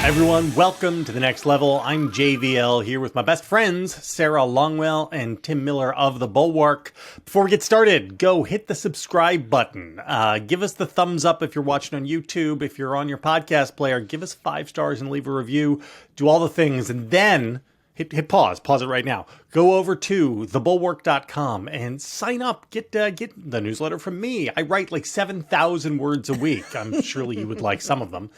Everyone, welcome to The Next Level. I'm JVL here with my best friends, Sarah Longwell and Tim Miller of the Bulwark. Before we get started, go hit the subscribe button. Give us the thumbs up if you're watching on YouTube. If you're on your podcast player, give us 5 stars and leave a review. Do all the things, and then hit pause. Pause it right now. Go over to thebulwark.com and sign up. Get the newsletter from me. I write like 7,000 words a week. I'm surely you would like some of them.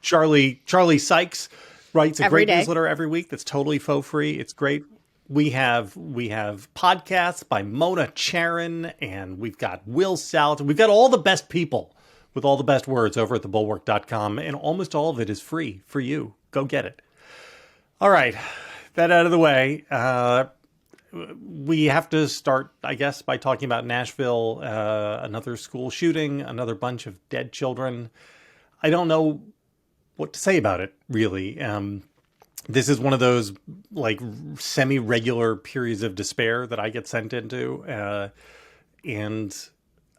Charlie Sykes writes a great newsletter every week that's totally faux free. It's great. We have podcasts by Mona Charon, and we've got Will Salton. We've got all the best people with all the best words over at thebulwark.com, and almost all of it is free for you. Go get it. All right. That out of the way, we have to start, I guess, by talking about Nashville, another school shooting, another bunch of dead children. I don't know what to say about it, really. This is one of those like semi-regular periods of despair that I get sent into, and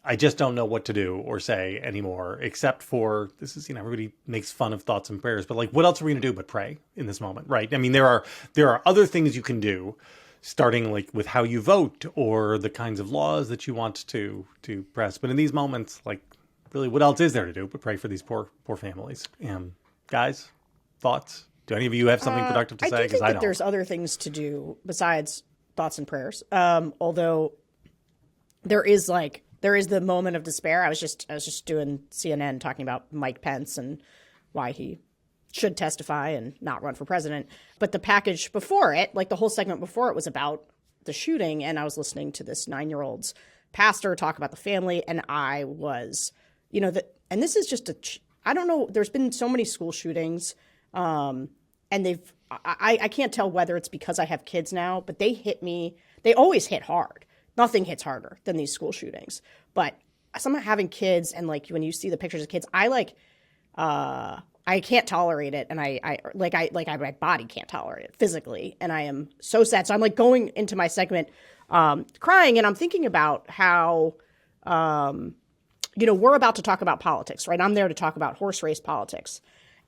I just don't know what to do or say anymore, except for this is, everybody makes fun of thoughts and prayers, but like, what else are we going to do but pray in this moment, right? I mean, there are other things you can do, starting like with how you vote or the kinds of laws that you want to press. But in these moments, like, really, what else is there to do but pray for these poor families? Guys, thoughts? Do any of you have something productive to say? I do think that there's other things to do besides thoughts and prayers. Although there is the moment of despair. I was just doing CNN talking about Mike Pence and why he should testify and not run for president. But the package before it, like the whole segment before it, was about the shooting. And I was listening to this 9-year-old's pastor talk about the family. And I was, and this is just I don't know. There's been so many school shootings. And I can't tell whether it's because I have kids now, but they hit me. They always hit hard. Nothing hits harder than these school shootings. But somehow having kids, and like when you see the pictures of kids, I can't tolerate it, and my body can't tolerate it physically, and I am so sad. So I'm like going into my segment crying, and I'm thinking about how we're about to talk about politics, right? I'm there to talk about horse race politics,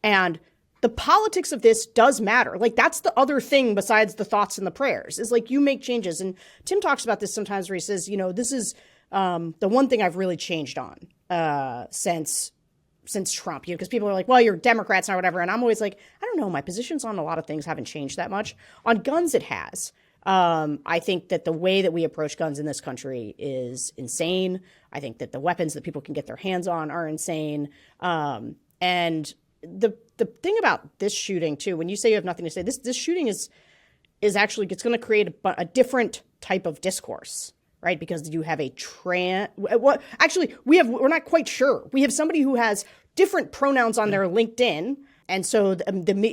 and the politics of this does matter. Like, that's the other thing besides the thoughts and the prayers, is like you make changes. And Tim talks about this sometimes where he says, this is the one thing I've really changed on since Trump, because people are like, well, you're Democrats or whatever. And I'm always like, I don't know. My positions on a lot of things haven't changed that much. On guns, it has. I think that the way that we approach guns in this country is insane. I think that the weapons that people can get their hands on are insane. And the thing about this shooting too, when you say you have nothing to say, this shooting is actually, it's going to create a different type of discourse, right? Because you have we're not quite sure. We have somebody who has different pronouns on their LinkedIn. And so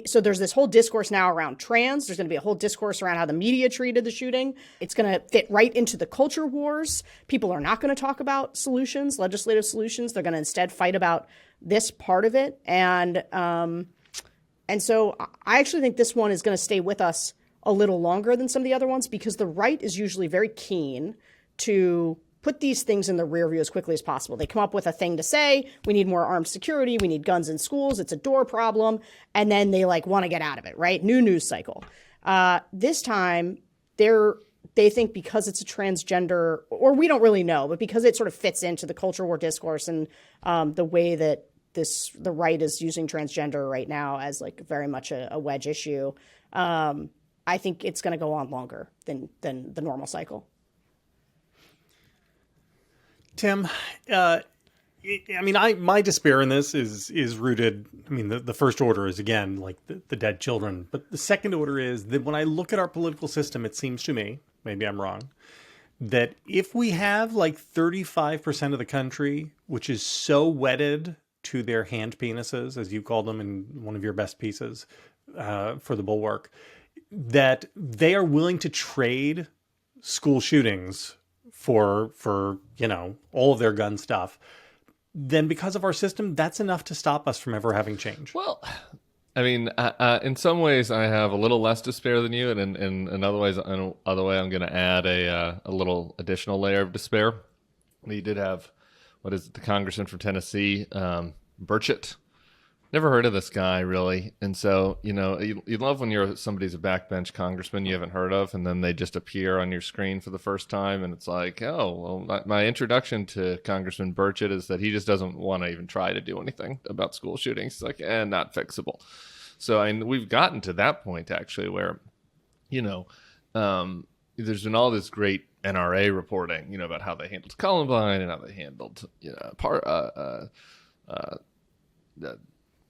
so there's this whole discourse now around trans. There's going to be a whole discourse around how the media treated the shooting. It's going to fit right into the culture wars. People are not going to talk about solutions, legislative solutions. They're going to instead fight about this part of it. And so I actually think this one is going to stay with us a little longer than some of the other ones, because the right is usually very keen to put these things in the rear view as quickly as possible. They come up with a thing to say, we need more armed security, we need guns in schools, it's a door problem, and then they want to get out of it, right? New news cycle. This time, they think because it's a transgender, or we don't really know, but because it sort of fits into the culture war discourse and the way that the right is using transgender right now as like very much a wedge issue, I think it's going to go on longer than the normal cycle. Tim, my despair in this is rooted. The first order is, again, like the dead children. But the second order is that when I look at our political system, it seems to me, maybe I'm wrong, that if we have like 35% of the country, which is so wedded to their hand penises, as you called them in one of your best pieces for the Bulwark, that they are willing to trade school shootings for all of their gun stuff, then because of our system, that's enough to stop us from ever having change. Well, in some ways, I have a little less despair than you, and in other ways, I'm going to add a little additional layer of despair. We did have, the congressman from Tennessee, Burchett, Never heard of this guy, really. And so, you love when somebody's a backbench congressman you haven't heard of, and then they just appear on your screen for the first time, and it's like, oh, well, my introduction to Congressman Burchett is that he just doesn't want to even try to do anything about school shootings. It's like, not fixable. So we've gotten to that point, actually, where, there's been all this great NRA reporting, about how they handled Columbine and how they handled, the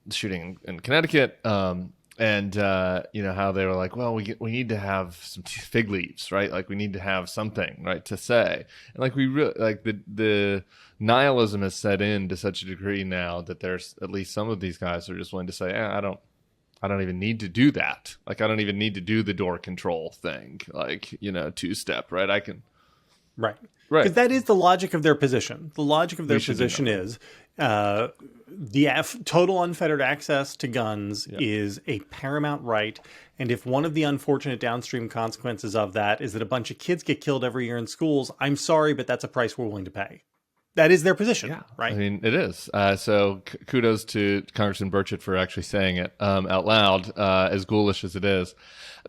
shooting in Connecticut, and how they were like, well, we need to have some fig leaves, right? Like we need to have something, right, to say, and like we really like the nihilism has set in to such a degree now that there's at least some of these guys are just willing to say, I don't even need to do that. Like I don't even need to do the door control thing, like two-step, right? I can. Right. Because that is the logic of their position. The logic of their position is total unfettered access to guns is a paramount right. And if one of the unfortunate downstream consequences of that is that a bunch of kids get killed every year in schools, I'm sorry, but that's a price we're willing to pay. That is their position, right? I mean, it is. So kudos to Congressman Burchett for actually saying it out loud, as ghoulish as it is.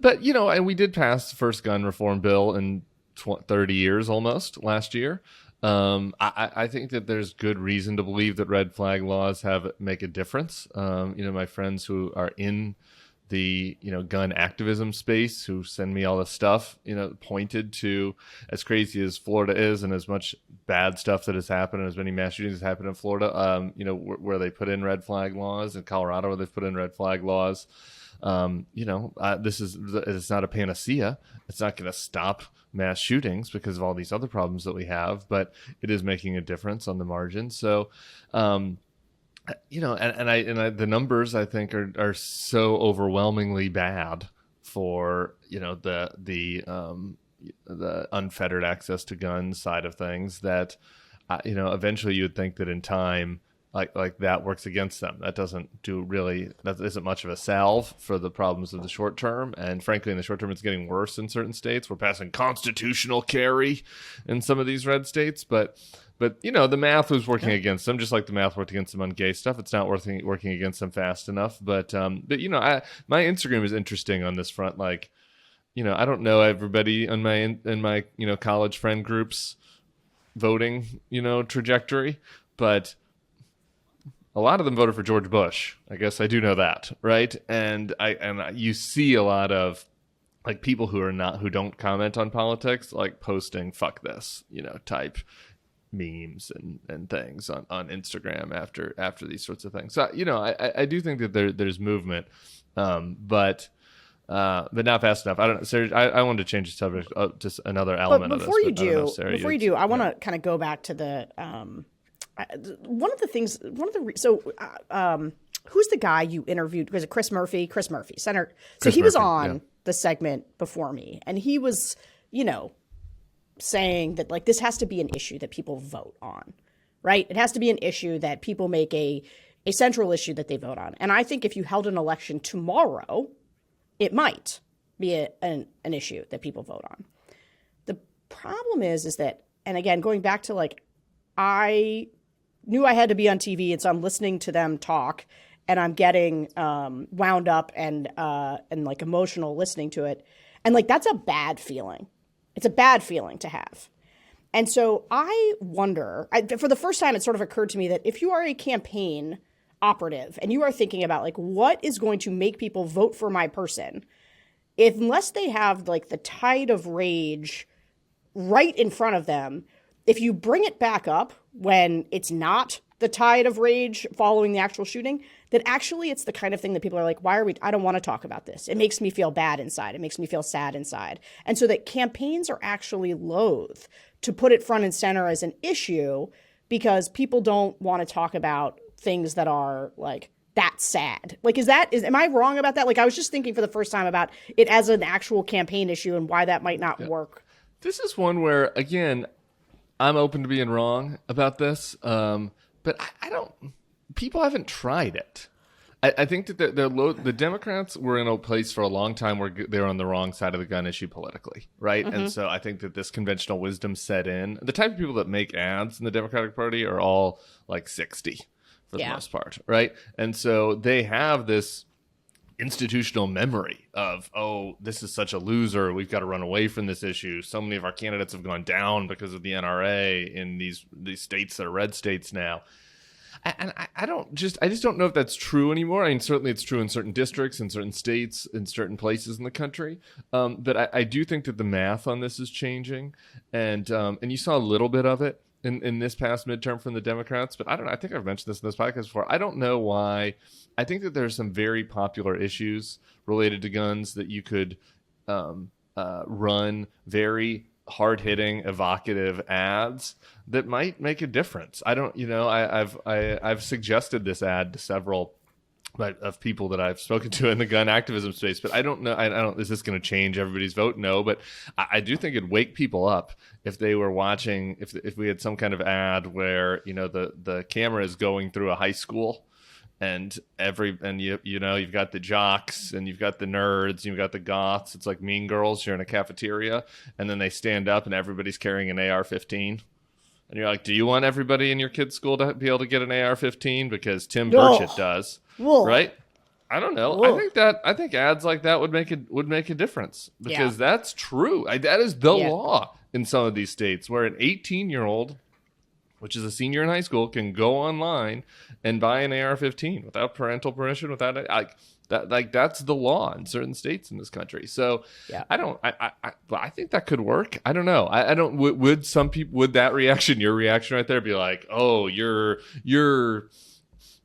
But, and we did pass the first gun reform bill in 30 years almost last year. I think that there's good reason to believe that red flag laws make a difference. My friends who are in the gun activism space who send me all this stuff, pointed to, as crazy as Florida is and as much bad stuff that has happened and as many mass shootings has happened in Florida, where they put in red flag laws, in Colorado where they've put in red flag laws. It's not a panacea. It's not going to stop mass shootings because of all these other problems that we have, but it is making a difference on the margin. So, the numbers I think are so overwhelmingly bad for the unfettered access to guns side of things that eventually you would think that in time like that works against them. That isn't much of a salve for the problems of the short term. And frankly, in the short term, it's getting worse in certain states. We're passing constitutional carry in some of these red states, but the math was working against them, just like the math worked against them on gay stuff. It's not working against them fast enough. But my Instagram is interesting on this front. Like, I don't know everybody in my college friend groups voting trajectory, but a lot of them voted for George Bush. I guess I do know that, right? And you see a lot of like people who don't comment on politics, like posting "fuck this," type memes and things on Instagram after these sorts of things. So I do think that there's movement, but not fast enough. I don't know, Sarah. I wanted to change the subject to another element. But before of you this, do, I want to kind of go back to the who's the guy you interviewed? Was it Chris Murphy? Chris Murphy, Senator. So he was on the segment before me, and he was, saying that like this has to be an issue that people vote on, right? It has to be an issue that people make a central issue that they vote on. And I think if you held an election tomorrow, it might be an issue that people vote on. The problem is that, and again, going back to like, I knew I had to be on TV, and so I'm listening to them talk, and I'm getting wound up and like emotional listening to it, and like that's a bad feeling. It's a bad feeling to have. And so I wonder, for the first time, it sort of occurred to me that if you are a campaign operative and you are thinking about like what is going to make people vote for my person, unless they have like the tide of rage right in front of them, if you bring it back up when it's not the tide of rage following the actual shooting, that actually it's the kind of thing that people are like, I don't want to talk about this. It makes me feel bad inside. It makes me feel sad inside. And so that campaigns are actually loath to put it front and center as an issue because people don't want to talk about things that are like that sad. Like, am I wrong about that? Like, I was just thinking for the first time about it as an actual campaign issue and why that might not work. This is one where, again, I'm open to being wrong about this. But I don't. People haven't tried it. I think that the Democrats were in a place for a long time where they're on the wrong side of the gun issue politically, right? Mm-hmm. And so I think that this conventional wisdom set in. The type of people that make ads in the Democratic Party are all like 60 for the most part, right? And so they have this institutional memory of, oh, this is such a loser. We've got to run away from this issue. So many of our candidates have gone down because of the NRA in these states that are red states now. And I just don't know if that's true anymore. I mean, certainly it's true in certain districts, in certain states, in certain places in the country. But I do think that the math on this is changing. And you saw a little bit of it in this past midterm from the Democrats. But I don't know. I think I've mentioned this in this podcast before. I don't know why. I think that there's some very popular issues related to guns that you could run very hard-hitting, evocative ads that might make a difference. I don't, I've suggested this ad to several of people that I've spoken to in the gun activism space, but I don't know. I don't. Is this going to change everybody's vote? No, but I do think it'd wake people up if they were watching. If we had some kind of ad where the camera is going through a high school. And you've got the jocks and you've got the nerds and you've got the goths. It's like Mean Girls. You're in a cafeteria and then they stand up and everybody's carrying an AR-15. And you're like, do you want everybody in your kid's school to be able to get an AR-15? Because Tim Burchett does, right? I don't know. I think ads like that would make a difference because that's true. That is the law in some of these states where an 18-year-old, which is a senior in high school, can go online and buy an AR-15 without parental permission, without that's the law in certain states in this country. So I think that could work. I don't know. I don't. Would some people? Would that reaction, your reaction right there, be like, oh, you're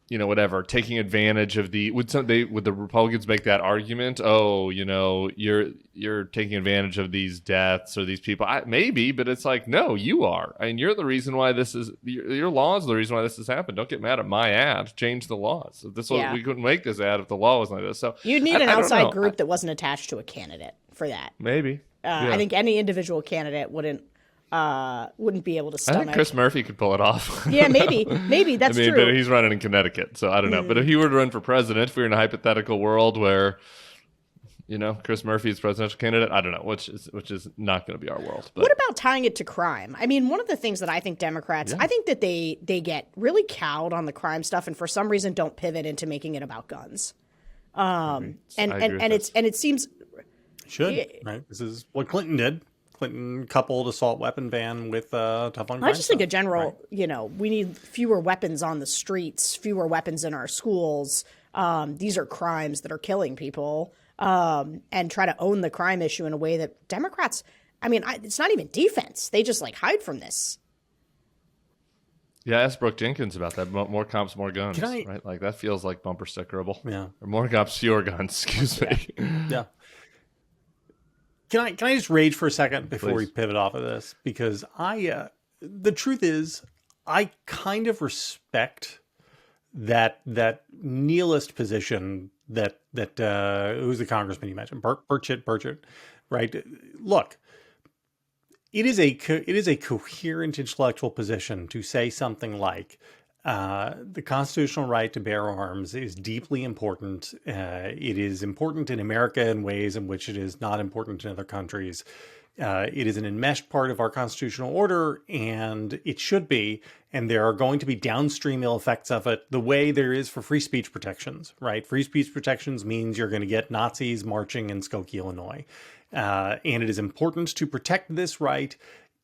whatever, taking advantage of the, would the Republicans make that argument? Oh, you're taking advantage of these deaths or these people. Maybe, but it's like, no, you are. I mean, you're the reason why this is, your laws are the reason why this has happened. Don't get mad at my ad. Change the laws. We couldn't make this ad if the law wasn't like this. So you'd need an outside group that wasn't attached to a candidate for that. Maybe. I think any individual candidate wouldn't be able to stomach. I think Chris Murphy could pull it off. Yeah, maybe that's true. But he's running in Connecticut, so I don't know. But if he were to run for president, if we were in a hypothetical world where, Chris Murphy is presidential candidate, I don't know, which is not going to be our world. But. What about tying it to crime? I mean, one of the things that I think Democrats, I think that they get really cowed on the crime stuff, and for some reason don't pivot into making it about guns. It seems right. This is what Clinton did. Clinton coupled assault weapon ban with tough on crime. I just think a general, we need fewer weapons on the streets, fewer weapons in our schools. These are crimes that are killing people, and try to own the crime issue in a way that Democrats, it's not even defense. They just hide from this. Yeah, ask Brooke Jenkins about that. More cops, more guns, right? Like that feels like bumper stickerable. Yeah. Or more cops, fewer guns, excuse me. Yeah. Can I just rage for a second before we pivot off of this? Because the truth is, I kind of respect that nihilist position that who's the congressman you mentioned, Burchett, right? Look, it is a coherent intellectual position to say something like, the constitutional right to bear arms is deeply important. It is important in America in ways in which it is not important in other countries. It is an enmeshed part of our constitutional order, and it should be. And there are going to be downstream ill effects of it, the way there is for free speech protections, right? Free speech protections means you're going to get Nazis marching in Skokie, Illinois. And it is important to protect this right,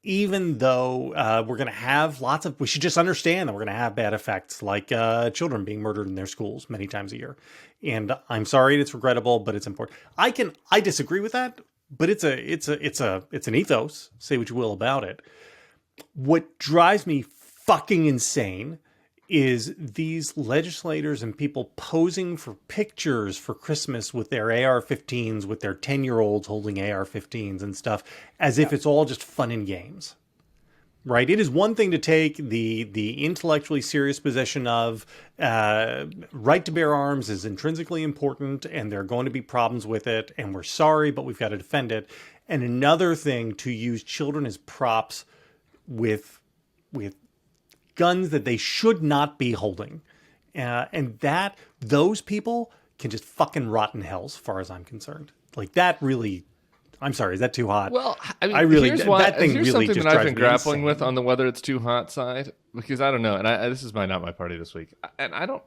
even though we're going to have we should just understand that we're going to have bad effects, like children being murdered in their schools many times a year. And I'm sorry, it's regrettable, but it's important. I disagree with that, but it's an ethos. Say what you will about it. What drives me fucking insane is these legislators and people posing for pictures for Christmas with their AR-15s, with their 10-year-olds holding AR-15s and stuff, as if it's all just fun and games, right? It is one thing to take the intellectually serious position of right to bear arms is intrinsically important and there are going to be problems with it and we're sorry, but we've got to defend it. And another thing to use children as props with guns that they should not be holding. And that those people can just fucking rot in hell as far as I'm concerned. Like that really, I'm sorry, is that too hot? Well, I mean, I really here's why, that thing here's really something just that I've drives been me grappling insane. with on the whether it's too hot side, because I don't know, and this is not my party this week, and I don't.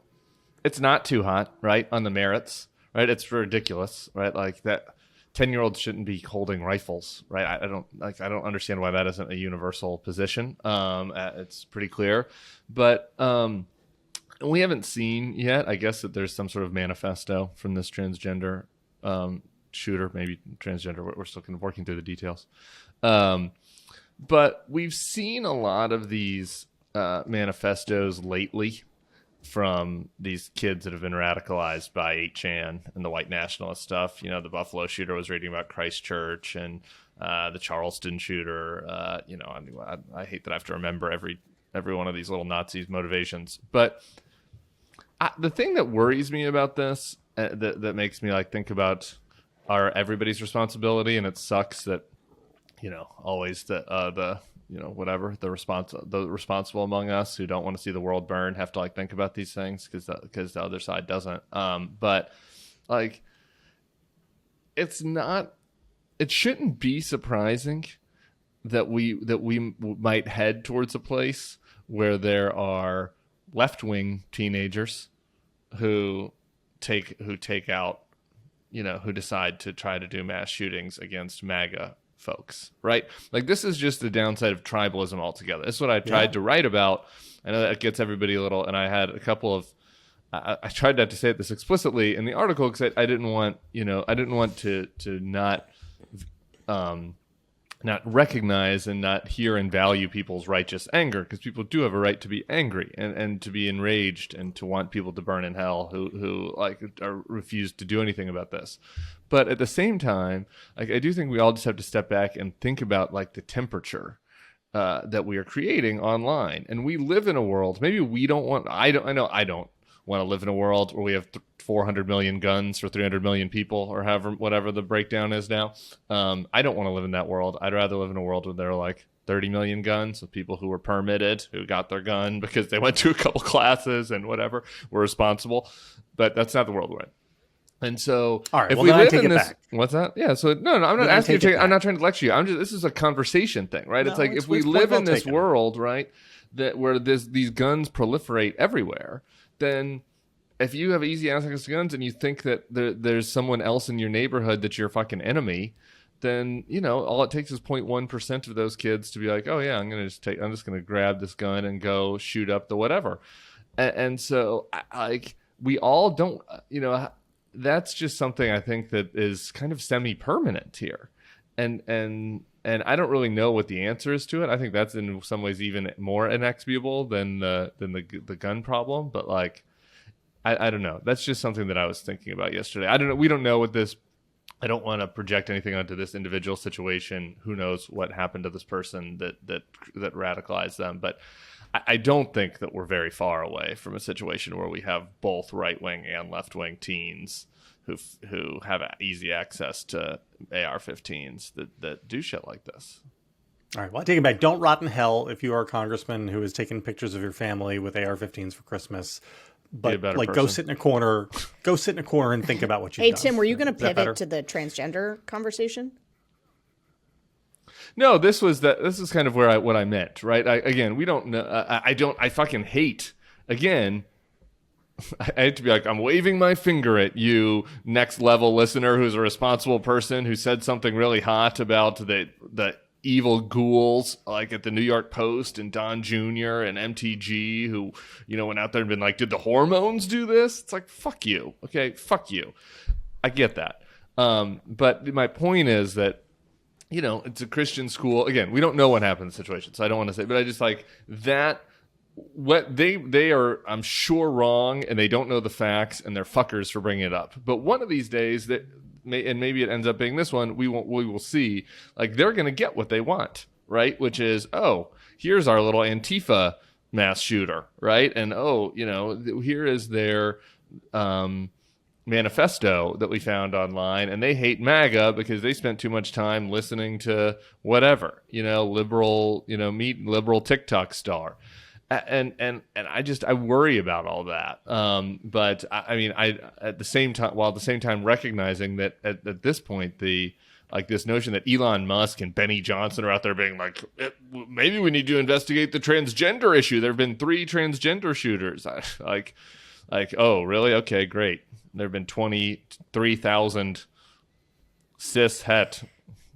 It's not too hot, right? On the merits, right? It's ridiculous, right? Like that 10-year-olds shouldn't be holding rifles, right? I don't understand why that isn't a universal position. It's pretty clear, but we haven't seen yet, I guess, that there's some sort of manifesto from this transgender shooter, maybe transgender. We're still kind of working through the details. But we've seen a lot of these manifestos lately from these kids that have been radicalized by 8chan and the white nationalist stuff. You know, the Buffalo shooter was reading about Christchurch, and the Charleston shooter. I hate that I have to remember every one of these little Nazis' motivations. But the thing that worries me about this, that makes me like think about everybody's responsibility, and it sucks that always the responsible among us who don't want to see the world burn have to like think about these things because the other side doesn't. But like, it shouldn't be surprising that we might head towards a place where there are left-wing teenagers who take out, who decide to try to do mass shootings against MAGA folks, right? Like, this is just the downside of tribalism altogether. This is what I tried to write about. I know that gets everybody a little, and I had a couple of, I tried not to say this explicitly in the article because I didn't want to not recognize and not hear and value people's righteous anger, because people do have a right to be angry and to be enraged and to want people to burn in hell who like refuse to do anything about this. But at the same time, like, I do think we all just have to step back and think about like the temperature that we are creating online. And we live in a world, maybe we don't want, I know I don't want to live in a world where we have 400 million guns for 300 million people, or whatever the breakdown is now. I don't want to live in that world. I'd rather live in a world where there are like 30 million guns with people who were permitted, who got their gun because they went to a couple classes and whatever, were responsible. But that's not the world we're in. And so, all right, if well, we then I live take in it this, back. what's that? Yeah. So no, I'm not asking you to take, I'm not trying to lecture you. This is a conversation thing, right? It's like, if we live in this world, right, that where these guns proliferate everywhere, then if you have easy access to guns and you think that there's someone else in your neighborhood that's your fucking enemy, then, all it takes is 0.1% of those kids to be like, oh yeah, I'm just going to grab this gun and go shoot up the whatever. And so, like, we all don't, that's just something I think that is kind of semi-permanent here. And I don't really know what the answer is to it. I think that's in some ways even more inexcusable than the gun problem. But like, I don't know. That's just something that I was thinking about yesterday. I don't know. We don't know what this. I don't want to project anything onto this individual situation. Who knows what happened to this person that radicalized them? But I don't think that we're very far away from a situation where we have both right wing and left wing teens who have easy access to AR-15s that do shit like this. All right, well, I take it back. Don't rot in hell if you are a congressman who is taking pictures of your family with AR-15s for Christmas. But like, go sit in a corner and think about what you've done. Hey, Tim, were you going to pivot to the transgender conversation? No, this is kind of what I meant, right? We don't know. I fucking hate, again, I hate to be like, I'm waving my finger at you, next level listener who's a responsible person who said something really hot about the evil ghouls like at the New York Post and Don Jr. and MTG who, went out there and been like, did the hormones do this? It's like, fuck you. Okay, fuck you. I get that. But my point is that, it's a Christian school. Again, we don't know what happened in the situation, so I don't want to say, but I just like that. What they are, I'm sure, wrong, and they don't know the facts, and they're fuckers for bringing it up. But one of these days, and maybe it ends up being this one, we will see, like, they're going to get what they want, right? Which is, oh, here's our little Antifa mass shooter, right? And here is their manifesto that we found online, and they hate MAGA because they spent too much time listening to whatever, liberal TikTok star. And I worry about all that. But I mean, at the same time recognizing that at this point, the like this notion that Elon Musk and Benny Johnson are out there being like, maybe we need to investigate the transgender issue. There have been 3 transgender shooters. Like, oh, really? Okay, great. There have been 23,000 cis het.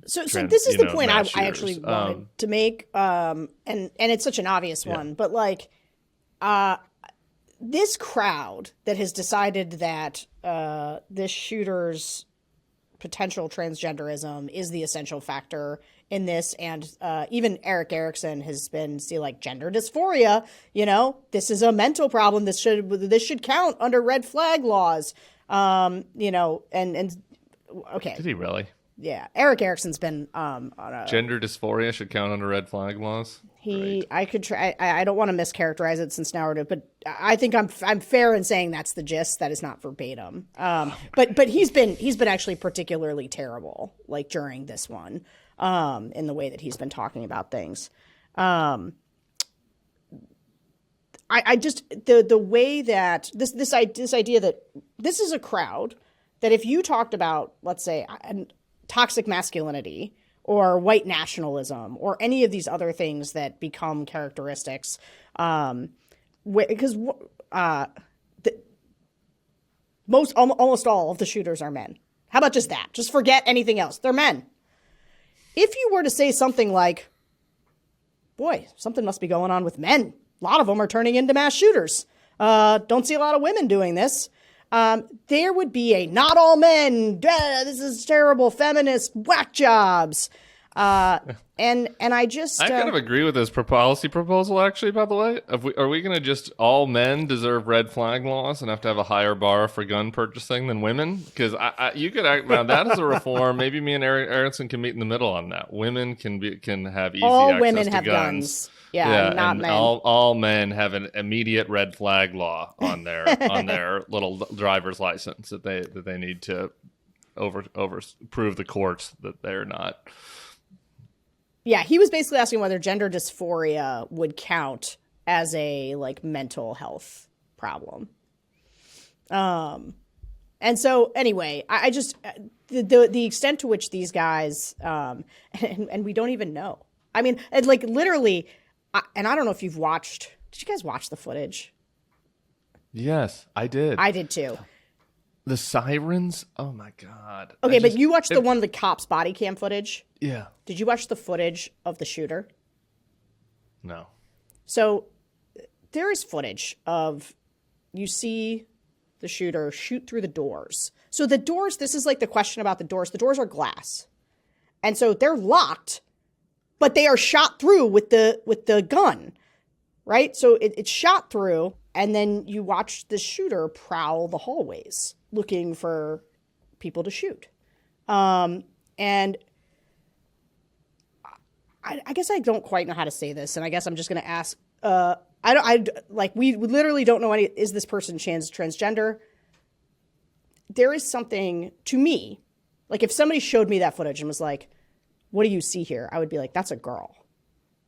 So this is the point I actually wanted to make, and it's such an obvious one, but like, this crowd that has decided that this shooter's potential transgenderism is the essential factor in this, and even Eric Erickson has been like gender dysphoria. This is a mental problem. This should count under red flag laws. And okay. Did he really? Yeah, Eric Erickson's been on a gender dysphoria should count under red flag laws. I could try. I don't want to mischaracterize it since narrative, but I think I'm fair in saying that's the gist. That is not verbatim. But he's been actually particularly terrible, like during this one, in the way that he's been talking about things. I just the way that this idea that this is a crowd that if you talked about, let's say, toxic masculinity or white nationalism or any of these other things that become characteristics, because almost all of the shooters are men. How about just that? Just forget anything else. They're men. If you were to say something like, boy, something must be going on with men. A lot of them are turning into mass shooters. Don't see a lot of women doing this. There would be a not all men. This is terrible. Feminist whack jobs. And I just I kind of agree with this policy proposal. Actually, by the way, are we going to just all men deserve red flag laws and have to have a higher bar for gun purchasing than women? Because you could now that is a reform. Maybe me and Eric Erickson can meet in the middle on that. Women can have easy all access women to have guns. Yeah, not and men. All men have an immediate red flag law on their little driver's license that they need to prove the courts that they're not. Yeah, he was basically asking whether gender dysphoria would count as a like mental health problem. And so anyway, I just the extent to which these guys and we don't even know. I mean, like literally. And I don't know if you've watched. Did you guys watch the footage? Yes, I did. I did too. The sirens? Oh my God. Okay, but you watched the one of the cops' body cam footage? Yeah. Did you watch the footage of the shooter? No. So there is footage of you see the shooter shoot through the doors. So the doors, this is like the question about the doors. The doors are glass. And so they're locked. But they are shot through with the gun, right? So it's shot through, and then you watch the shooter prowl the hallways looking for people to shoot. And I guess I don't quite know how to say this, and I guess I'm just going to ask. We literally don't know is this person transgender? There is something to me, like if somebody showed me that footage and was like, what do you see here? I would be like, that's a girl.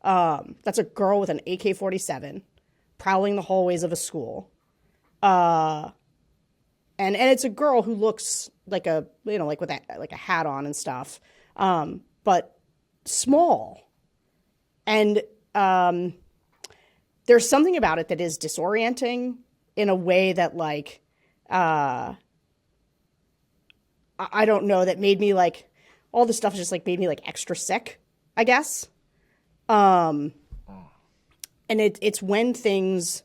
That's a girl with an AK-47 prowling the hallways of a school. And it's a girl who looks like like with a hat on and stuff. But small. And there's something about it that is disorienting in a way that like, I don't know, that made me like, all this stuff just like made me like extra sick, I guess. And it's when things,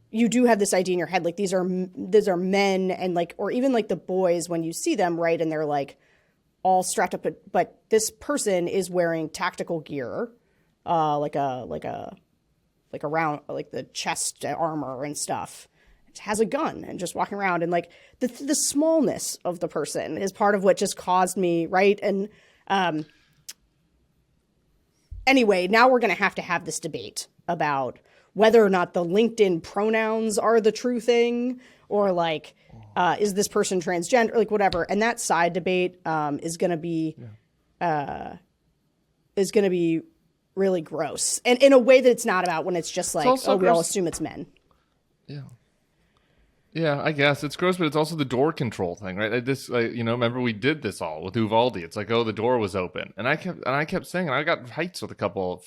you do have this idea in your head, like these are men and like, or even like the boys when you see them, right? And they're like all strapped up, but this person is wearing tactical gear, like the chest armor and stuff. Has a gun and just walking around, and like the smallness of the person is part of what just caused me, right? And anyway, now we're going to have this debate about whether or not the LinkedIn pronouns are the true thing, or like is this person transgender, like whatever. And that side debate is going to be really gross, and in a way that it's not about when it's just like, we all assume it's men. Yeah. Yeah, I guess it's gross, but it's also the door control thing, right? Remember we did this all with Uvalde. It's like, oh, the door was open, and I kept saying, and I got fights with a couple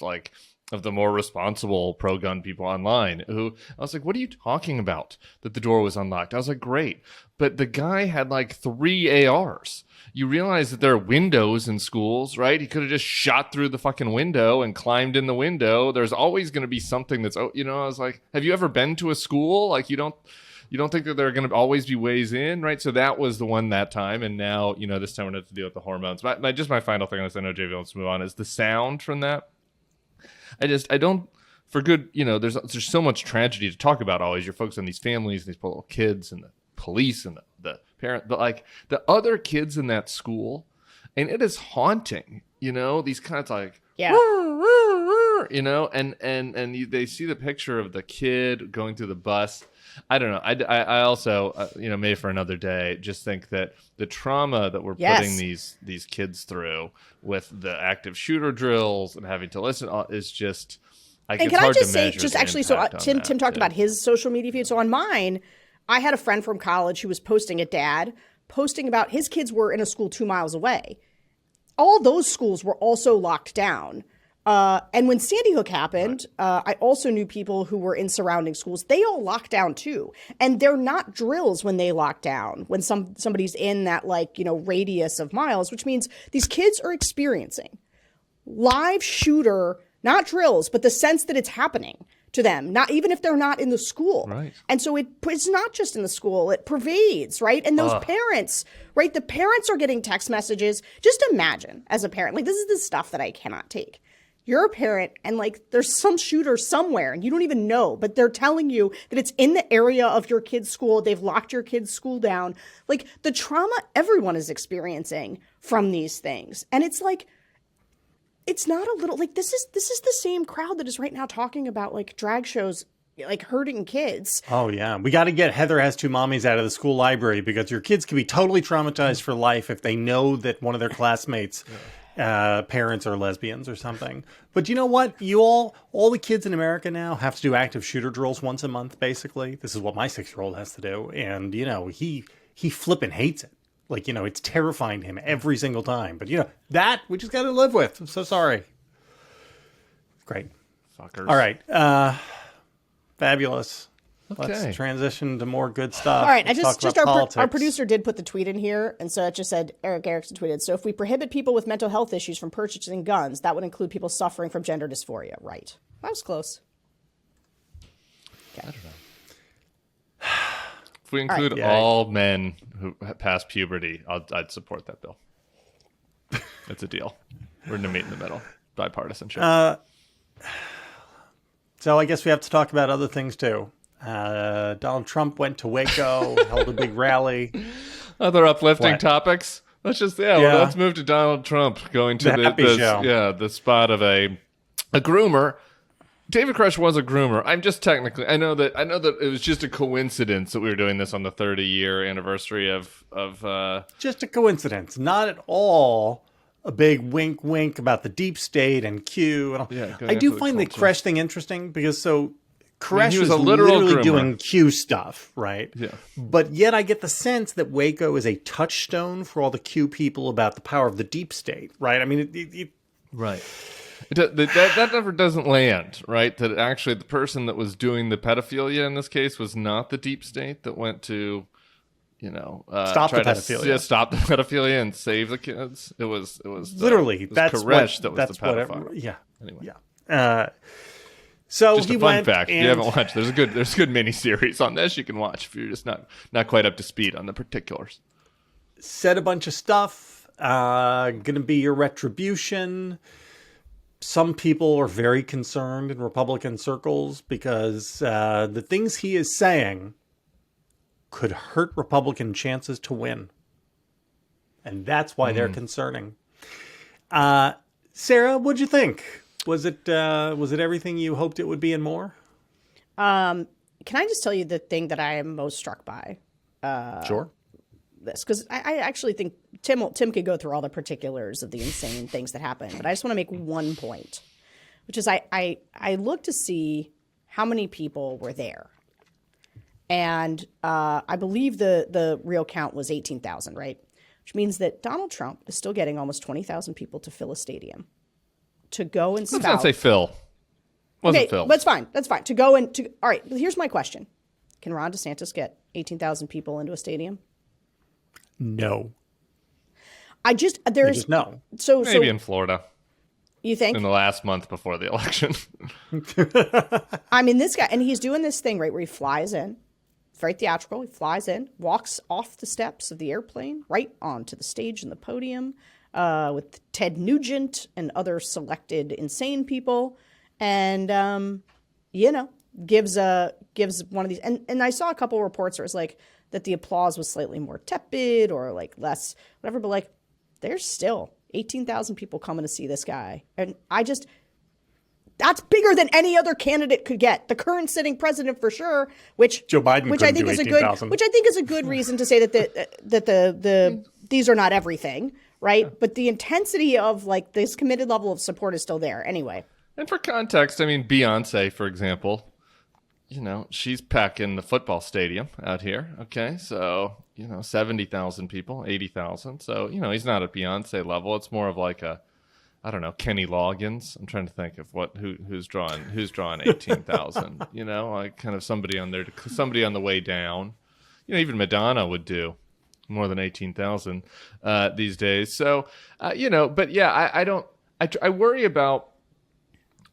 of the more responsible pro-gun people online who I was like, what are you talking about that the door was unlocked? I was like, great, but the guy had like 3 ARs. You realize that there are windows in schools, right? He could have just shot through the fucking window and climbed in the window. There's always going to be something that's, I was like, have you ever been to a school? Like, you don't think that there are going to always be ways in, right? So that was the one that time. And now, this time we're going to have to deal with the hormones. Just my final thing on this, I know JV wants to move on, is the sound from that. I don't, for good, there's so much tragedy to talk about always. You're focused on these families, these poor little kids, and the police and the parent, but like the other kids in that school, and it is haunting, these kinds of like, yeah. And they see the picture of the kid going through the bus. I don't know. I also, maybe for another day, just think that the trauma that we're putting these kids through with the active shooter drills and having to listen is just. And can I just say, so Tim talked about his social media feed. So on mine, I had a friend from college who was posting about his kids were in a school 2 miles away. All those schools were also locked down. And when Sandy Hook happened, I also knew people who were in surrounding schools. They all locked down too. And they're not drills when they lock down, when somebody's in that radius of miles, which means these kids are experiencing live shooter, not drills, but the sense that it's happening to them, not even if they're not in the school. Right. And so it's not just in the school, it pervades, right? And those parents, right? The parents are getting text messages. Just imagine as a parent, this is the stuff that I cannot take. You're a parent and there's some shooter somewhere and you don't even know, but they're telling you that it's in the area of your kid's school. They've locked your kid's school down. The trauma everyone is experiencing from these things. And it's it's not a little, this is the same crowd that is right now talking about drag shows, hurting kids. Oh yeah. We got to get Heather Has Two Mommies out of the school library because your kids can be totally traumatized for life if they know that one of their classmates parents are lesbians or something. But you know what? All the kids in America now have to do active shooter drills once a month, basically. This is what my 6-year-old has to do. And, he flippin' hates it. It's terrifying him every single time. But, that we just got to live with. I'm so sorry. Great. Fuckers. All right. Fabulous. Okay. Let's transition to more good stuff. All right. Our our producer did put the tweet in here. And so it just said, Eric Erickson tweeted, so if we prohibit people with mental health issues from purchasing guns, that would include people suffering from gender dysphoria. Right. That was close. Okay. I don't know. If we include all men who pass puberty, I'd support that bill. It's a deal. We're going to meet in the middle. Bipartisanship. So I guess we have to talk about other things too. Donald Trump went to Waco, held a big rally. Other uplifting topics. Let's let's move to Donald Trump going to the spot of a groomer. David Koresh was a groomer. I'm just technically. I know that it was just a coincidence that we were doing this on the 30-year anniversary of. Just a coincidence, not at all a big wink, wink about the deep state and Q. I do find the Koresh thing interesting because Koresh was literally doing Q stuff, right? Yeah. But yet I get the sense that Waco is a touchstone for all the Q people about the power of the deep state, right? I mean, right. That never doesn't land, right? That actually the person that was doing the pedophilia in this case was not the deep state that went to, stop the pedophilia. Stop the pedophilia and save the kids. It was literally that's Koresh that was the pedophile. Yeah. Anyway. Yeah. So just he a fun went fact. If you haven't watched, there's a good mini series on this you can watch if you're just not quite up to speed on the particulars. Said a bunch of stuff. Gonna be your retribution. Some people are very concerned in Republican circles because the things he is saying could hurt Republican chances to win. And that's why they're concerning. Sarah, what'd you think? Was it everything you hoped it would be and more? Can I just tell you the thing that I am most struck by? Sure. This, because I actually think Tim could go through all the particulars of the insane things that happened, but I just want to make one point, which is I looked to see how many people were there. And I believe the real count was 18,000, right? Which means that Donald Trump is still getting almost 20,000 people to fill a stadium to go and spout. Let's not say Phil. Wasn't Phil. That's fine. That's fine. To go and to. All right. Here's my question: can Ron DeSantis get 18,000 people into a stadium? No. There's no. So maybe in Florida. You think? In the last month before the election. I mean, this guy, and he's doing this thing, right, where he flies in. It's very theatrical. He flies in, walks off the steps of the airplane, right onto the stage and the podium with Ted Nugent and other selected insane people. And, gives one of these. And I saw a couple of reports where it's like that the applause was slightly more tepid or like less, whatever. But like, there's still 18,000 people coming to see this guy. And that's bigger than any other candidate could get. The current sitting president for sure, which Joe Biden which I think is 18,000. which I think is a good reason to say that these are not everything, right? Yeah. But the intensity of like this committed level of support is still there anyway. And for context, I mean, Beyonce, for example, she's packing the football stadium out here. Okay. So, 70,000 people, 80,000. So, he's not at Beyonce level. It's more of like Kenny Loggins. I'm trying to think of who's drawing 18,000, like kind of somebody on the way down. Even Madonna would do more than 18,000 these days. So, but yeah, I worry about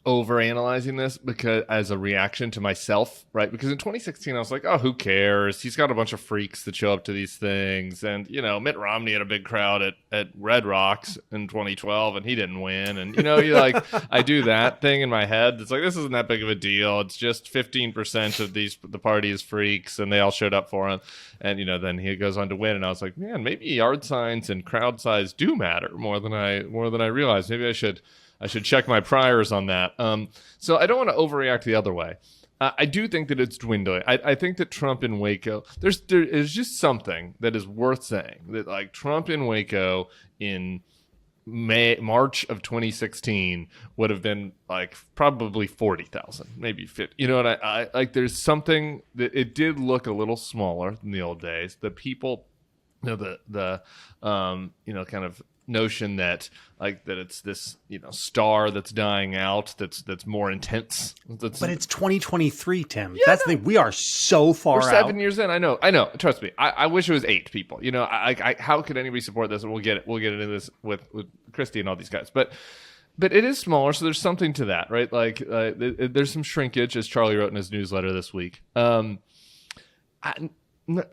overanalyzing this because as a reaction to myself, right? Because in 2016, I was like, oh, who cares? He's got a bunch of freaks that show up to these things. And, Mitt Romney had a big crowd at Red Rocks in 2012 and he didn't win. And, I do that thing in my head. It's like, this isn't that big of a deal. It's just 15% of the party is freaks and they all showed up for him. And, then he goes on to win. And I was like, man, maybe yard signs and crowd size do matter more than I realized. Maybe I should check my priors on that. So I don't want to overreact the other way. I do think that it's dwindling. I think that Trump in Waco, there is just something that is worth saying. That like Trump in Waco in March of 2016 would have been like probably 40,000, maybe 50. You know what I like? There's something that it did look a little smaller than the old days. The people, the kind of notion that it's this star that's dying out that's more intense. But it's 2023, Tim. Yeah, that's the thing. We are so far We're 7 years in. I know. Trust me. I wish it was 8 people. How could anybody support this? And we'll get into this with Christie and all these guys. But it is smaller, so there's something to that, right? Like there's some shrinkage, as Charlie wrote in his newsletter this week.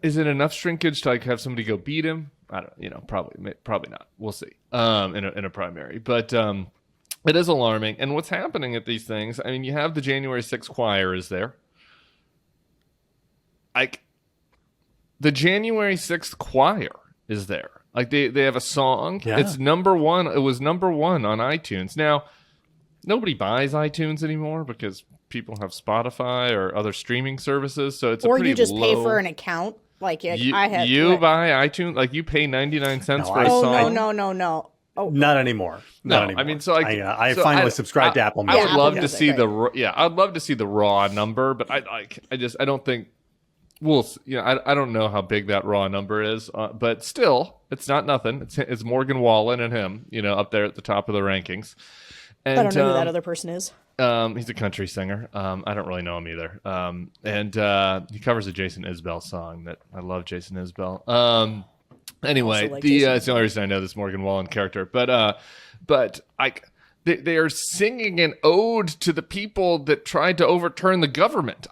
Is it enough shrinkage to like have somebody go beat him? I don't, probably not. We'll see. In a primary, but it is alarming. And what's happening at these things? I mean, you have the January 6th choir is there. Like the January 6th choir is there. Like they have a song. Yeah. It's number one. It was number one on iTunes. Now, nobody buys iTunes anymore because people have Spotify or other streaming services. So it's or a pretty you just low... pay for an account. Like I have buy iTunes, like you pay 99 cents for a song. No. Oh, not anymore. Not anymore. I mean, so I finally subscribed to Apple Music. I would love to see I'd love to see the raw number, but I don't think I don't know how big that raw number is, but still, it's not nothing. It's Morgan Wallen and him, up there at the top of the rankings. And, I don't know who that other person is. He's a country singer. I don't really know him either. And he covers a Jason Isbell song that I love. Jason Isbell. Anyway, it's the only reason I know this Morgan Wallen character. But they are singing an ode to the people that tried to overturn the government.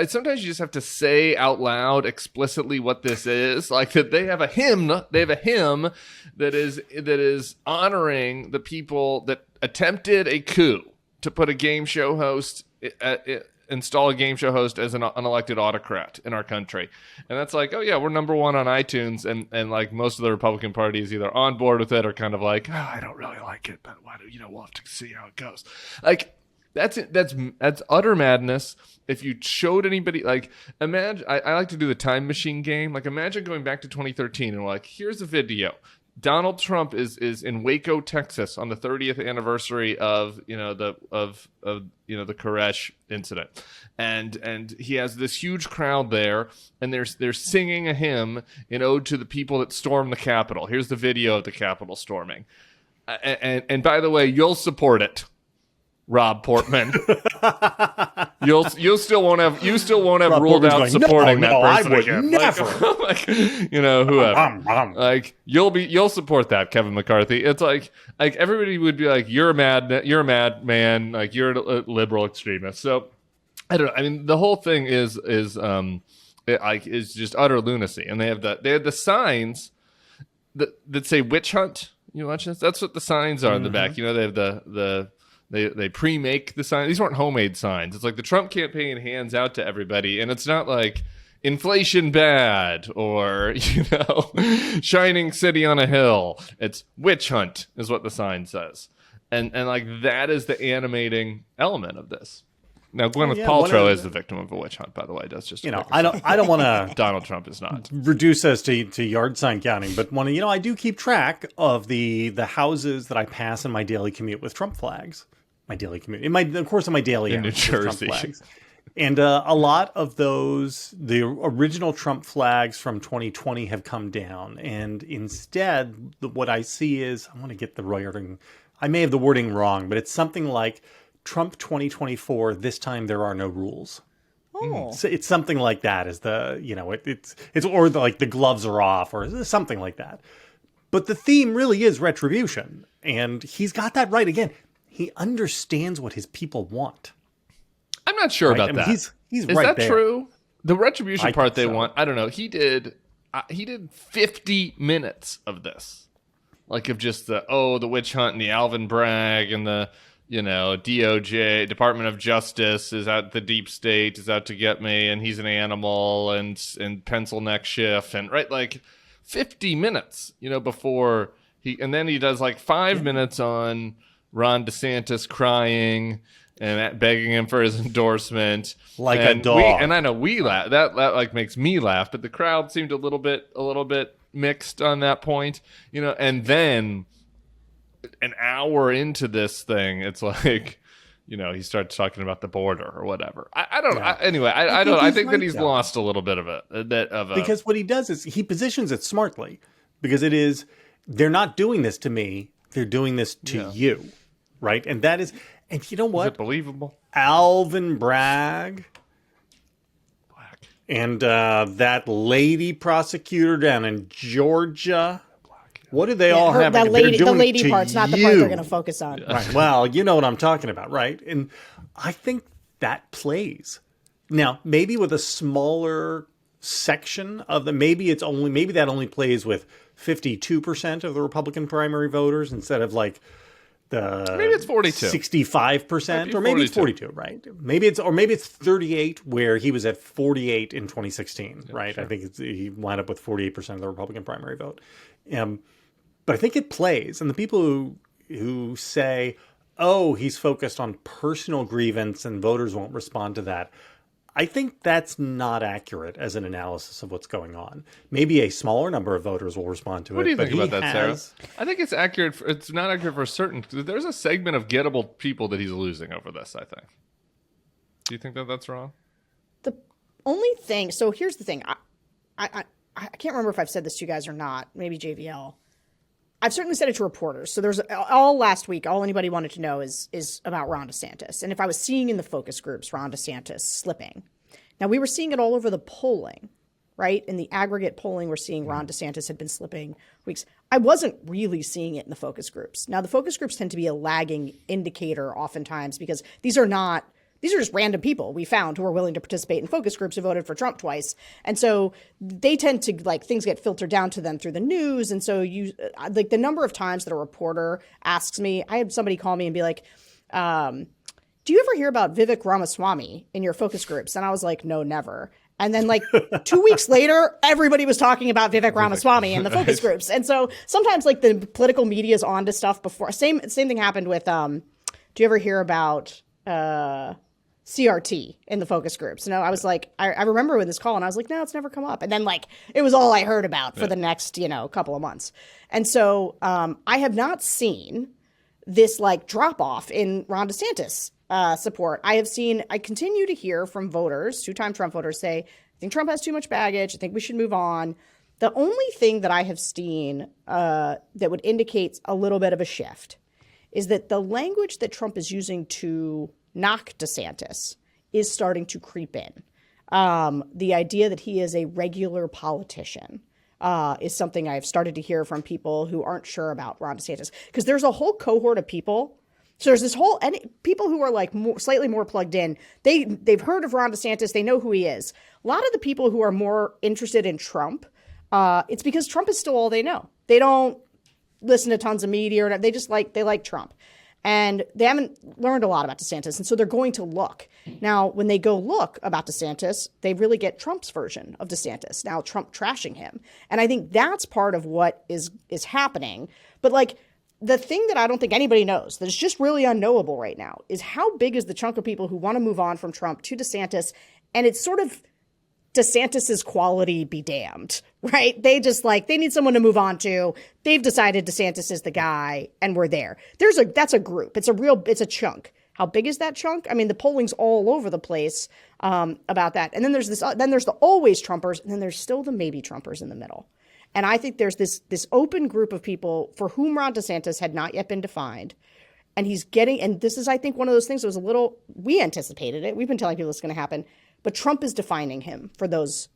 Sometimes you just have to say out loud explicitly what this is. Like that they have a hymn. They have a hymn that is honoring the people that attempted a coup to put a game show host, install a game show host as an unelected autocrat in our country. And that's like, oh yeah, we're number one on iTunes. And like most of the Republican Party is either on board with it or kind of like, oh, I don't really like it, but we'll have to see how it goes. Like that's utter madness. If you showed anybody, like imagine, I like to do the time machine game. Like imagine going back to 2013 and like, here's a video. Donald Trump is in Waco, Texas, on the 30th anniversary of the Koresh incident, and he has this huge crowd there, and they're singing a hymn in ode to the people that stormed the Capitol. Here's the video of the Capitol storming, and by the way, you'll support it, Rob Portman. You still won't have Rob ruled Portman's out going, supporting that person I would again. never. Whoever. Like you'll support that, Kevin McCarthy. It's like everybody would be like, you're a mad man, like you're a liberal extremist. So I don't know. I mean, the whole thing is just utter lunacy. And they have the signs that say witch hunt. You watch this? That's what the signs are in the back. They have They pre-make the signs. These weren't homemade signs. It's like the Trump campaign hands out to everybody, and it's not like inflation bad or shining city on a hill. It's witch hunt is what the sign says, and like that is the animating element of this. Now, Gwyneth Paltrow is the victim of a witch hunt, by the way. That's just I don't want to. Donald Trump is not. Reduce us to yard sign counting, but I do keep track of the houses that I pass in my daily commute with Trump flags. My daily commute, in my daily in New Jersey, Trump flags. And a lot of those, the original Trump flags from 2020 have come down, and instead, what I see is I want to get the wording. I may have the wording wrong, but it's something like Trump 2024. This time there are no rules. Oh, So it's something like that. Is the it's or like the gloves are off or something like that. But the theme really is retribution, and he's got that right again. He understands what his people want. I'm not sure about that. He's is right that there. true? The retribution part they so. want, I don't know. He did 50 minutes of this, like of just the witch hunt and the Alvin Bragg and the DOJ, Department of Justice is out. The deep state is out to get me, and he's an animal, and pencil neck shift, and like 50 minutes, before and then he does like 5 minutes on Ron DeSantis crying and begging him for his endorsement, like a dog. And I know we laugh. That like makes me laugh, but the crowd seemed a little bit mixed on that point, And then an hour into this thing, it's like, he starts talking about the border or whatever. I don't know. Anyway, I think that he's lost a little bit of it. Because what he does is he positions it smartly, because it is they're not doing this to me, they're doing this to you. Right. And that is, and you know what? Is it believable? Alvin Bragg Black. And that lady prosecutor down in Georgia. What do they all have? The lady part's not the part they're going to focus on. Right. Well, you know what I'm talking about, right? And I think that plays. Now, maybe with a smaller section of maybe that only plays with 52% of the Republican primary voters instead of like maybe it's 42, 65%, or maybe it's 42, right? Maybe it's 38, where he was at 48 in 2016, right? Sure. I think he wound up with 48% of the Republican primary vote. But I think it plays, and the people who say, "Oh, he's focused on personal grievance and voters won't respond to that," I think that's not accurate as an analysis of what's going on. Maybe a smaller number of voters will respond to it. What do you think about that, Sarah? I think it's accurate. It's not accurate for certain. There's a segment of gettable people that he's losing over this, I think. Do you think that that's wrong? The only thing, so here's the thing. I can't remember if I've said this to you guys or not. Maybe JVL. I've certainly said it to reporters. So there's all last week, all anybody wanted to know is about Ron DeSantis. And if I was seeing in the focus groups Ron DeSantis slipping. Now, we were seeing it all over the polling, right? In the aggregate polling, we're seeing Ron DeSantis had been slipping weeks. I wasn't really seeing it in the focus groups. Now, the focus groups tend to be a lagging indicator oftentimes because these are just random people we found who are willing to participate in focus groups who voted for Trump twice. And so they tend to, things get filtered down to them through the news. And so the number of times that a reporter asks me, I had somebody call me and be like, do you ever hear about Vivek Ramaswamy in your focus groups? And I was like, no, never. And then 2 weeks later, everybody was talking about Vivek Ramaswamy in the focus groups. And so sometimes the political media is on to stuff before. Same thing happened with, do you ever hear about, CRT in the focus groups. I was like, I remember with this call and I was like, no, it's never come up. And then like, it was all I heard about for the next, couple of months. And so I have not seen this like drop off in Ron DeSantis support. I continue to hear from voters, 2-time Trump voters say, I think Trump has too much baggage. I think we should move on. The only thing that I have seen that would indicate a little bit of a shift is that the language that Trump is using to knock DeSantis is starting to creep in. The idea that he is a regular politician is something I've started to hear from people who aren't sure about Ron DeSantis. Because there's a whole cohort of people. So there's this whole people who are like slightly more plugged in. They've heard of Ron DeSantis. They know who he is. A lot of the people who are more interested in Trump, it's because Trump is still all they know. They don't listen to tons of media. Or they just they like Trump. And they haven't learned a lot about DeSantis. And so they're going to look. Now, when they go look about DeSantis, they really get Trump's version of DeSantis. Now, Trump trashing him. And I think that's part of what is happening. But like the thing that I don't think anybody knows, that is just really unknowable right now, is how big is the chunk of people who want to move on from Trump to DeSantis. And it's sort of DeSantis's quality be damned, right? They just they need someone to move on to. They've decided DeSantis is the guy and we're there. That's a group. It's a chunk. How big is that chunk? I mean, the polling's all over the place about that. And then there's the always Trumpers, and then there's still the maybe Trumpers in the middle. And I think there's this open group of people for whom Ron DeSantis had not yet been defined. And and this is, I think, one of those things that was we anticipated it. We've been telling people it's going to happen. But Trump is defining him for those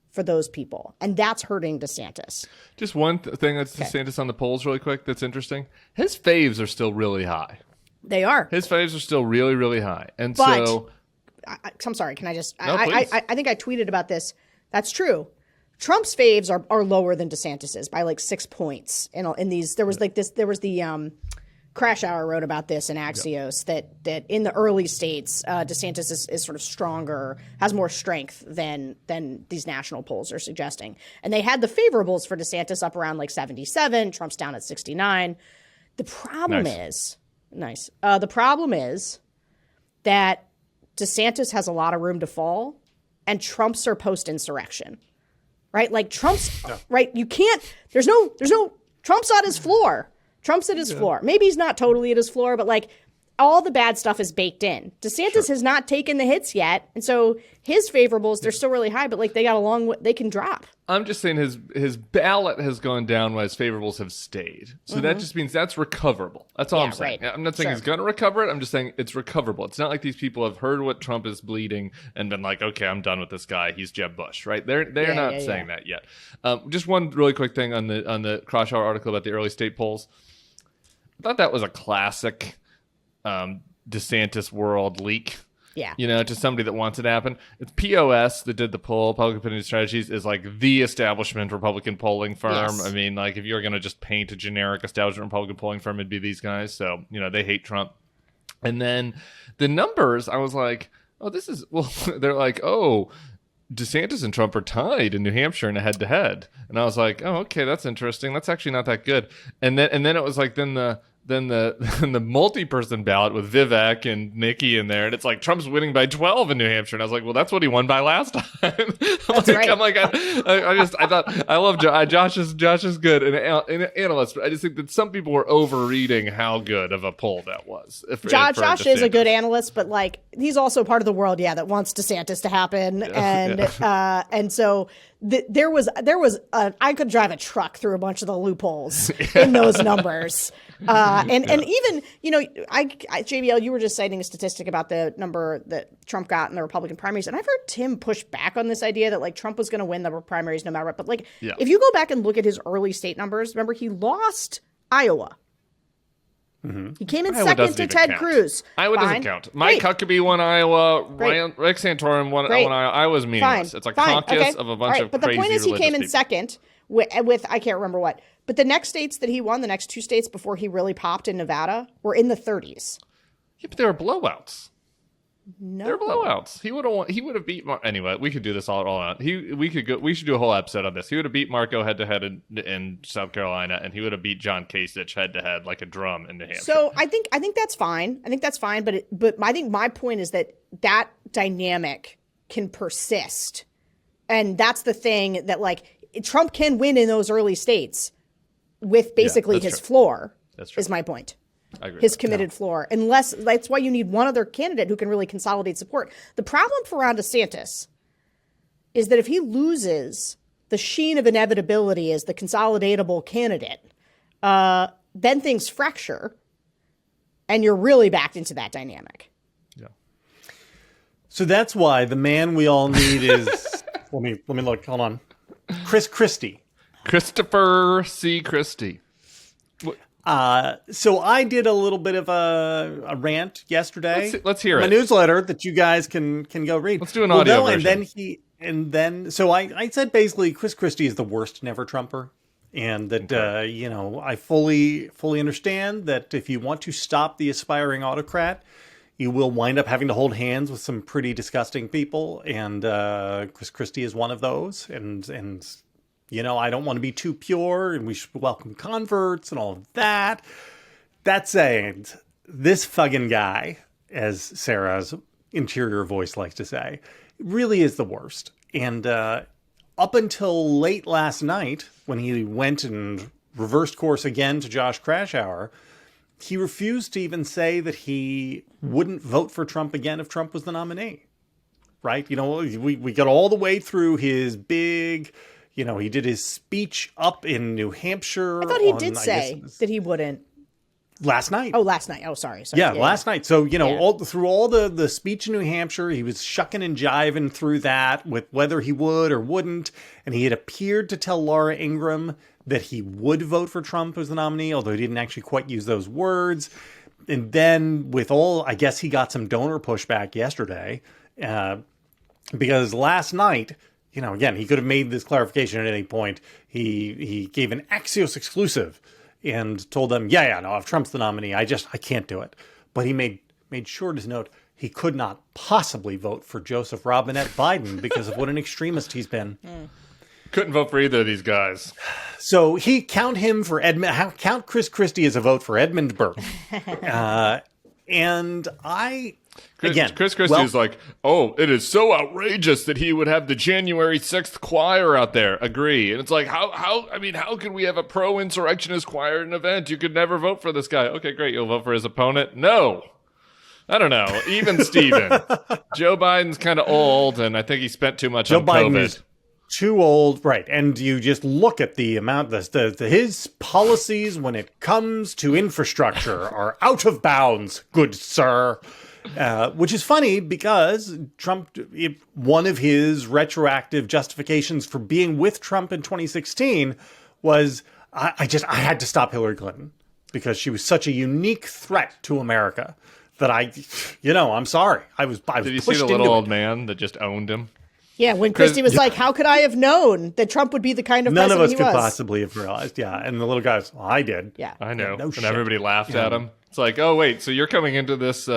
people, and that's hurting DeSantis. Just one thing that's DeSantis on the polls really quick that's interesting. His faves are still really high. They are. His faves are still really, really high. And so... I'm sorry, can I just... No, please. I think I tweeted about this. That's true. Trump's faves are lower than DeSantis's by 6 points. In these, there was the... Crash Hour wrote about this in Axios, that in the early states, DeSantis is sort of stronger, has more strength than these national polls are suggesting. And they had the favorables for DeSantis up around 77. Trump's down at 69. The problem is that DeSantis has a lot of room to fall, and Trump's are post-insurrection, right? Like Trump's right. You can't. There's no. Trump's on his floor. Trump's at his floor. Maybe he's not totally at his floor, but all the bad stuff is baked in. DeSantis has not taken the hits yet, and so his favorables, they're still really high, but they got a long way. They can drop. I'm just saying his ballot has gone down while his favorables have stayed. So that just means that's recoverable. That's all I'm saying. Right. I'm not saying he's going to recover it. I'm just saying it's recoverable. It's not like these people have heard what Trump is bleeding and been like, okay, I'm done with this guy. He's Jeb Bush, right? They're not saying that yet. Just one really quick thing on the Crash Hour article about the early state polls. I thought that was a classic DeSantis world leak. Yeah. To somebody that wants it to happen. It's POS that did the poll. Public Opinion Strategies is the establishment Republican polling firm. Yes. I mean, if you're going to just paint a generic establishment Republican polling firm, it'd be these guys. So, they hate Trump. And then the numbers, I was like, oh, this is, they're like, oh, DeSantis and Trump are tied in New Hampshire in a head-to-head. And I was like, oh, okay, that's interesting. That's actually not that good. And then it was then the multi-person ballot with Vivek and Nikki in there, and it's Trump's winning by 12 in New Hampshire, and I was like, well, that's what he won by last time. That's right. I thought I love Josh is good and an analyst, but I just think that some people were overreading how good of a poll that was. Josh is a good analyst, but he's also part of the world, that wants DeSantis to happen, and so. There was I could drive a truck through a bunch of the loopholes in those numbers, and even JBL, you were just citing a statistic about the number that Trump got in the Republican primaries, and I've heard Tim push back on this idea that Trump was going to win the primaries no matter what. But if you go back and look at his early state numbers, remember he lost Iowa. Mm-hmm. He came in second to Ted Cruz. Iowa doesn't count. Mike Huckabee won Iowa. Rick Santorum won Iowa. Iowa's meaningless. It's caucus of a bunch of crazy religious people. But the point is he came in second with I can't remember what. But the next states that he won, the next two states before he really popped in Nevada, were in the 30s. Yeah, but they were blowouts. No. They're blowouts. He would have beat anyway. We could do this all out. We should do a whole episode on this. He would have beat Marco head to head in South Carolina, and he would have beat John Kasich head to head like a drum in New Hampshire. So I think that's fine. I think that's fine. But I think my point is that dynamic can persist, and that's the thing that Trump can win in those early states with basically his floor. That's true. Is my point. I agree. His committed floor. Unless that's why you need one other candidate who can really consolidate support. The problem for Ron DeSantis is that if he loses the sheen of inevitability as the consolidatable candidate, then things fracture and you're really backed into that dynamic. Yeah. So that's why the man we all need is let me look. Hold on. Christie. Christopher C. Christie. So I did a little bit of a rant yesterday. Let's hear it. My newsletter that you guys can go read. Let's do an audio version. So I said basically Chris Christie is the worst never Trumper, and that I fully understand that if you want to stop the aspiring autocrat, you will wind up having to hold hands with some pretty disgusting people, and Chris Christie is one of those, and. I don't want to be too pure, and we should welcome converts and all of that. That said, this fucking guy, as Sarah's interior voice likes to say, really is the worst. And up until late last night, when he went and reversed course again to Josh Krashour, he refused to even say that he wouldn't vote for Trump again if Trump was the nominee. Right? We got all the way through his big... he did his speech up in New Hampshire. I thought he did say that he wouldn't. Last night. Oh, last night. Oh, sorry. Yeah, last night. So, through the speech in New Hampshire, he was shucking and jiving through that with whether he would or wouldn't. And he had appeared to tell Laura Ingraham that he would vote for Trump as the nominee, although he didn't actually quite use those words. And then I guess he got some donor pushback yesterday because last night... again, he could have made this clarification at any point. He gave an Axios exclusive and told them, no, if Trump's the nominee, I can't do it. But he made sure to note he could not possibly vote for Joseph Robinette Biden because of what an extremist he's been. Couldn't vote for either of these guys. So he count Chris Christie as a vote for Edmund Burke. And Chris Christie is like, it is so outrageous that he would have the January 6th choir out there. Agree. And it's like, how could we have a pro-insurrectionist choir at an event? You could never vote for this guy. Okay, great. You'll vote for his opponent? No. I don't know. Even Steven. Joe Biden's kind of old, and I think he spent too much on Biden COVID. Is too old, right? And you just look at the amount his policies when it comes to infrastructure are out of bounds, good sir. Which is funny because Trump, one of his retroactive justifications for being with Trump in 2016 was I had to stop Hillary Clinton because she was such a unique threat to America that I'm sorry. I was Did you see the little old man that just owned him? Yeah, when Christie was like, how could I have known that Trump would be the kind of None president of us he could was? possibly have realized. Yeah, and the little guy was, I did. Yeah. I know. No and shit. Everybody laughed at him. It's like, oh, wait, so you're coming into this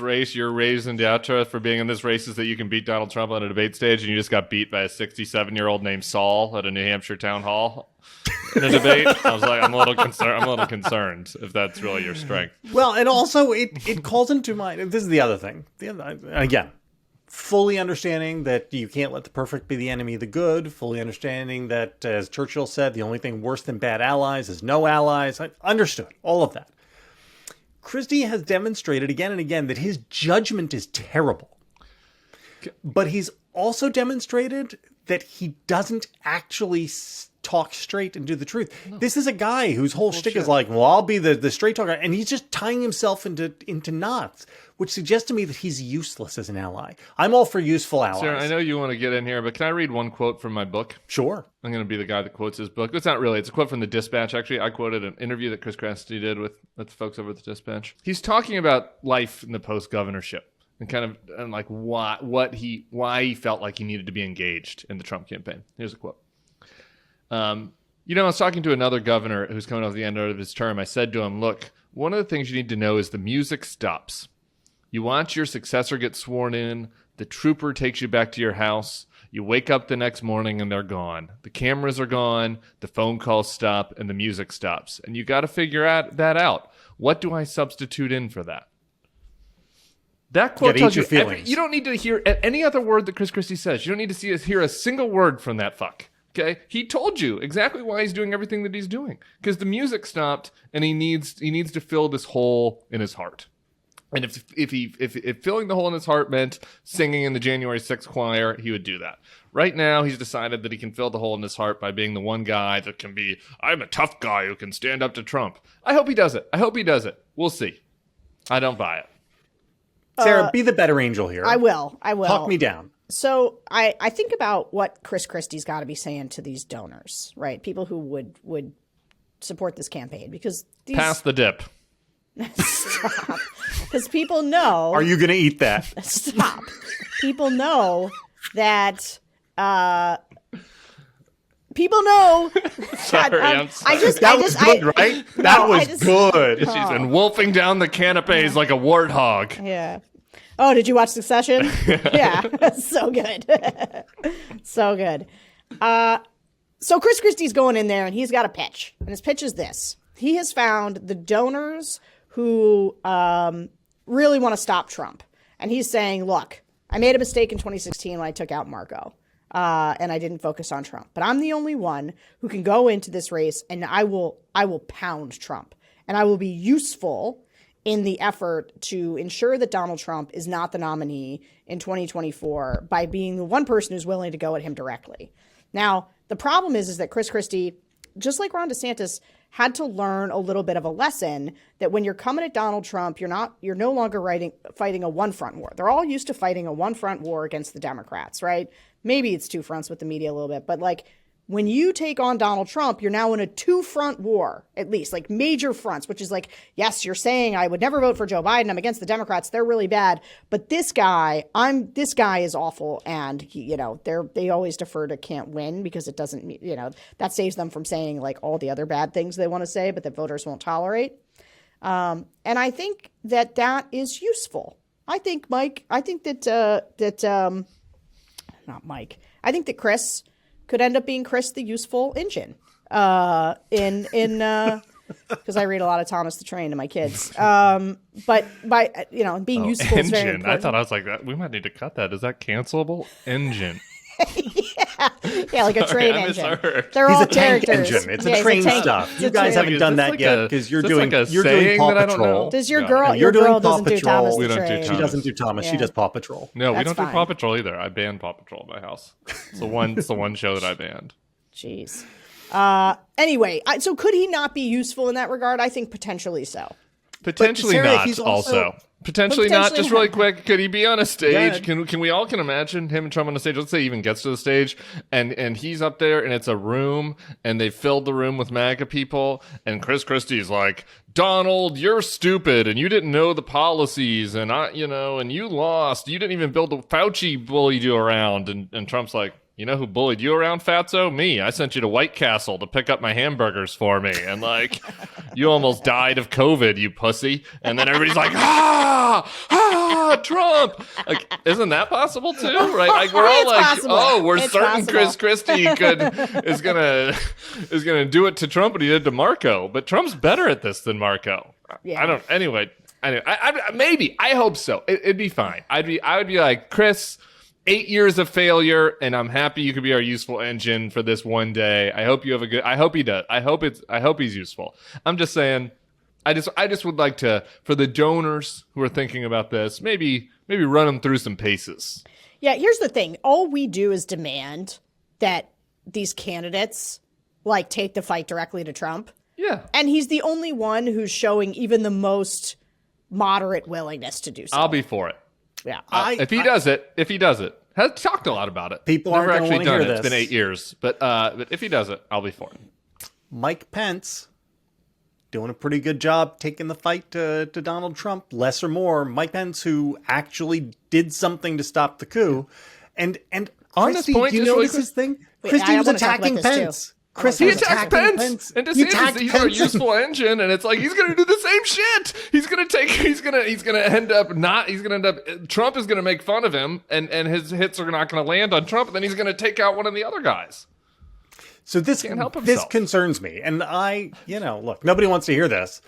race, you're raised in Deatra for being in this race is that you can beat Donald Trump on a debate stage, and you just got beat by a 67-year-old named Saul at a New Hampshire town hall in a debate. I was like, I'm a little concerned if that's really your strength. Well, and also it calls into mind, this is the other thing. Again, fully understanding that you can't let the perfect be the enemy of the good, fully understanding that, as Churchill said, the only thing worse than bad allies is no allies. I understood all of that. Christie has demonstrated again and again that his judgment is terrible. But he's also demonstrated that he doesn't actually talk straight and do the truth. No. This is a guy whose whole shtick is like, well, I'll be the straight talker. And he's just tying himself into knots, which suggests to me that he's useless as an ally. I'm all for useful allies. Sarah, I know you want to get in here, but can I read one quote from my book? Sure. I'm going to be the guy that quotes his book. It's not really. It's a quote from the Dispatch, actually. I quoted an interview that Chris Christie did with folks over at the Dispatch. He's talking about life in the post-governorship and like why he felt like he needed to be engaged in the Trump campaign. Here's a quote. I was talking to another governor who's coming off the end of his term. I said to him, look, one of the things you need to know is the music stops. You watch your successor get sworn in. The trooper takes you back to your house. You wake up the next morning and they're gone. The cameras are gone. The phone calls stop and the music stops. And you got to figure that out. What do I substitute in for that? That quote tells you you don't need to hear any other word that Chris Christie says. You don't need to hear a single word from that fuck. Okay, he told you exactly why he's doing everything that he's doing, because the music stopped and he needs to fill this hole in his heart. And if filling the hole in his heart meant singing in the January 6th choir, he would do that. Right now, he's decided that he can fill the hole in his heart by being the one guy that can be, I'm a tough guy who can stand up to Trump. I hope he does it. We'll see. I don't buy it. Sarah, be the better angel here. I will. Talk me down. So I think about what Chris Christie's got to be saying to these donors, right? People who would support this campaign, because pass the dip. Stop. Because people know. Are you going to eat that? Stop. People know that. People know. Sorry, that, sorry. That was good, right? That was good. She's been wolfing down the canapes like a warthog. Yeah. Oh, did you watch Succession? Yeah. So good. So good. So Chris Christie's going in there and he's got a pitch. And his pitch is this. He has found the donors who really want to stop Trump. And he's saying, look, I made a mistake in 2016 when I took out Marco. And I didn't focus on Trump. But I'm the only one who can go into this race and I will pound Trump. And I will be useful in the effort to ensure that Donald Trump is not the nominee in 2024 by being the one person who's willing to go at him directly. Now, the problem is that Chris Christie, just like Ron DeSantis, had to learn a little bit of a lesson that when you're coming at Donald Trump, you're no longer fighting a one-front war. They're all used to fighting a one-front war against the Democrats, right? Maybe it's two fronts with the media a little bit, but like when you take on Donald Trump, you're now in a two-front war, at least, like major fronts, which is like, yes, you're saying I would never vote for Joe Biden. I'm against the Democrats. They're really bad. But this guy is awful. And he, they always defer to can't win because it doesn't, that saves them from saying like all the other bad things they want to say, but that voters won't tolerate. And I think that is useful. I think Chris could end up being Chris the useful engine because I read a lot of Thomas the Train to my kids. But by being useful is very important. I thought I was like that. We might need to cut that. Is that cancelable? Engine. Yeah, like a train engine. Misheard. They're He's all a tank characters. engine. It's a train stuff. You guys haven't done that yet because you're doing Paw Patrol. Does your girl? Your girl doesn't do Thomas the Train. She doesn't do Thomas. She does Paw Patrol. No, we don't do Paw Patrol either. I banned Paw Patrol in my house. It's the one show that I banned. Jeez. Anyway, so could he not be useful in that regard? I think potentially so. Potentially Sarah, not. he's Also. Potentially not. Just really quick, could he be on a stage? Can we all imagine him and Trump on a stage? Let's say he even gets to the stage and he's up there and it's a room and they filled the room with MAGA people and Chris Christie's like, Donald, you're stupid and you didn't know the policies and and you lost. You didn't even build the Fauci bullied you around and Trump's like, you know who bullied you around, Fatso? Me. I sent you to White Castle to pick up my hamburgers for me. And, like, you almost died of COVID, you pussy. And then everybody's like, Trump. Like, isn't that possible, too? Right? Like, we're all like, possible. We're it's certain possible. Chris Christie is gonna do it to Trump what he did to Marco. But Trump's better at this than Marco. Yeah. Anyway, maybe. I hope so. It'd be fine. I would be like, Chris, 8 years of failure, and I'm happy you could be our useful engine for this one day. I hope you have I hope he does. I hope he's useful. I'm just saying, I just would like to, for the donors who are thinking about this, maybe run them through some paces. Yeah, here's the thing. All we do is demand that these candidates take the fight directly to Trump. Yeah. And he's the only one who's showing even the most moderate willingness to do so. I'll be for it. Yeah. If he does it, has talked a lot about it. People aren't never actually done it. It's been 8 years, but if he does it, I'll be for it. Mike Pence doing a pretty good job taking the fight to Donald Trump, less or more. Mike Pence, who actually did something to stop the coup, and on Christie, this point, do you notice this thing? Wait, Christie was attacking Pence. Chris He was attacks attacking Pence, and You DeSantis, attacked he's our Pence. useful engine, and it's like he's going to do the same shit. He's going to end up Trump is going to make fun of him, and his hits are not going to land on Trump, and then he's going to take out one of the other guys. So this Can't help this himself. concerns me, and look, nobody wants to hear this,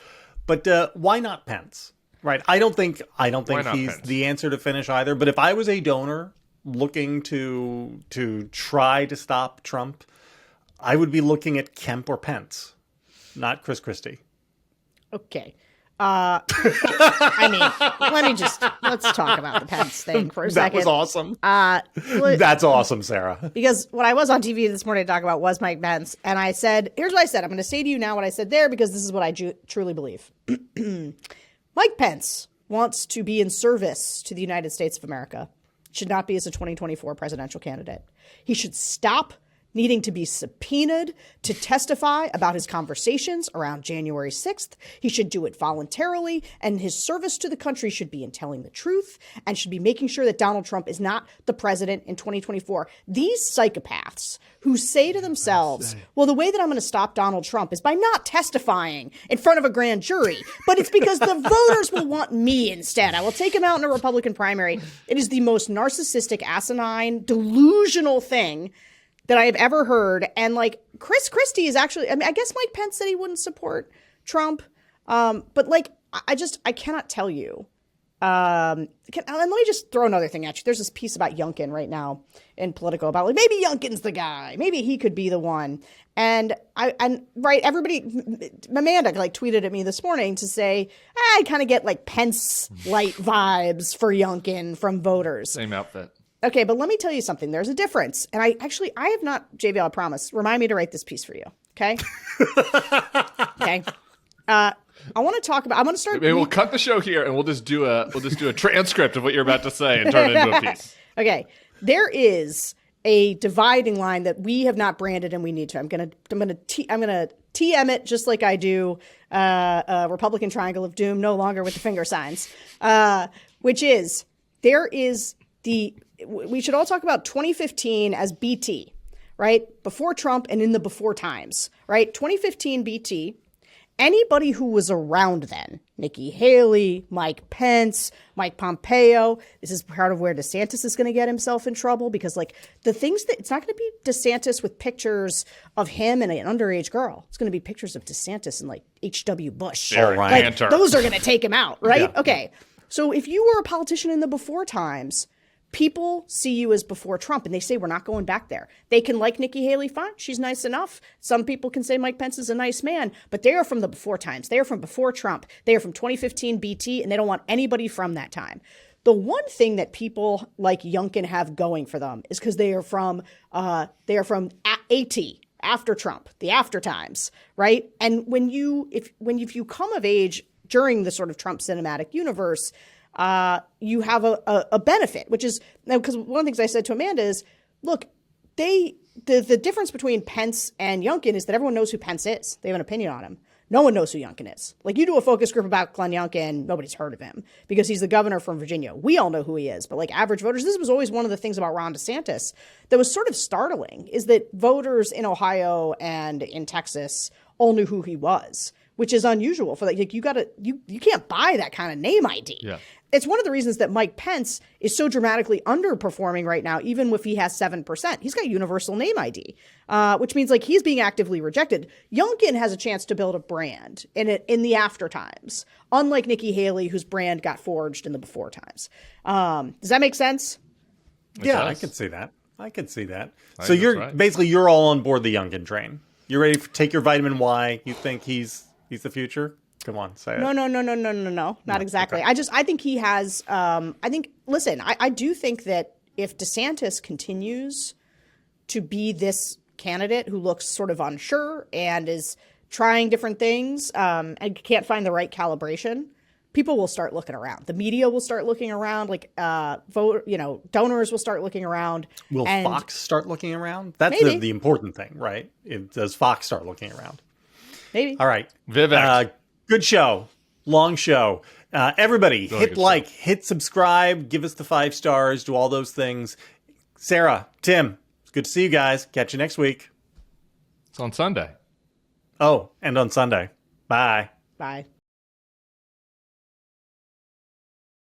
but why not Pence? Right? I don't think Why not he's Pence? the answer to finish either. But if I was a donor looking to try to stop Trump, I would be looking at Kemp or Pence, not Chris Christie. Okay. Let's talk about the Pence thing for a second. That was awesome. Look, That's awesome, Sarah. because when I was on TV this morning to talk about was Mike Pence, and I said, here's what I said. I'm going to say to you now what I said there because this is what I truly believe. Mike Pence wants to be in service to the United States of America. Should not be as a 2024 presidential candidate. He should stop needing to be subpoenaed to testify about his conversations around January 6th. He should do it voluntarily, and his service to the country should be in telling the truth and should be making sure that Donald Trump is not the president in 2024. These psychopaths who say to themselves, well, the way that I'm going to stop Donald Trump is by not testifying in front of a grand jury, but it's because the voters will want me instead. I will take him out in a Republican primary. It is the most narcissistic, asinine, delusional thing that I have ever heard. And like Christie is actually, I mean, I guess Mike Pence said he wouldn't support Trump. But like, I cannot tell you. And let me just throw another thing at you. There's this piece about Youngkin right now in Politico about like, maybe Youngkin's the guy. Maybe he could be the one. And everybody, Amanda like tweeted at me this morning to say, I kind of get like Pence light vibes for Youngkin from voters. Same outfit. Okay, but let me tell you something. There's a difference. And I have not, JVL, I promise. Remind me to write this piece for you. Okay? Okay. I want to start. Maybe we'll cut the show here and we'll just do a transcript of what you're about to say and turn it into a piece. Okay. There is a dividing line that we have not branded and we need to. I'm gonna TM it just like I do a Republican Triangle of Doom, no longer with the finger signs. Which is we should all talk about 2015 as BT, right? Before Trump and in the before times, right? 2015 BT, anybody who was around then, Nikki Haley, Mike Pence, Mike Pompeo, this is part of where DeSantis is going to get himself in trouble because like the things that it's not going to be DeSantis with pictures of him and an underage girl. It's going to be pictures of DeSantis and like H.W. Bush. Eric Like, Cantor. those are going to take him out, right? Yeah. Okay. So if you were a politician in the before times, people see you as before Trump and they say, we're not going back there. They can like Nikki Haley, fine. She's nice enough. Some people can say Mike Pence is a nice man, but they are from the before times. They are from before Trump. They are from 2015 BT and they don't want anybody from that time. The one thing that people like Youngkin have going for them is because they are from AT, after Trump, the after times, right? And if you come of age during the sort of Trump cinematic universe, you have a benefit, which is because one of the things I said to Amanda is, look, the difference between Pence and Youngkin is that everyone knows who Pence is. They have an opinion on him. No one knows who Youngkin is. Like you do a focus group about Glenn Youngkin, nobody's heard of him because he's the governor from Virginia. We all know who he is, but like average voters, this was always one of the things about Ron DeSantis that was sort of startling is that voters in Ohio and in Texas all knew who he was, which is unusual for like you can't buy that kind of name ID. Yeah. It's one of the reasons that Mike Pence is so dramatically underperforming right now, even if he has 7%. He's got universal name ID, which means like he's being actively rejected. Youngkin has a chance to build a brand in the after times, unlike Nikki Haley, whose brand got forged in the before times. Does that make sense? Yeah, I could see that. So you're all on board the Youngkin train. You're ready to take your vitamin Y. You think he's the future? Come on, say it. No, not exactly. Okay. I think he has, listen, I do think that if DeSantis continues to be this candidate who looks sort of unsure and is trying different things and can't find the right calibration, people will start looking around. The media will start looking around, like donors will start looking around. Will Fox start looking around? That's the important thing, right? Does Fox start looking around? Maybe. All right. Vivek. Good show. Long show. Everybody, hit like, hit subscribe, give us the 5 stars, do all those things. Sarah, Tim, it's good to see you guys. Catch you next week. It's on Sunday. Oh, and on Sunday. Bye. Bye.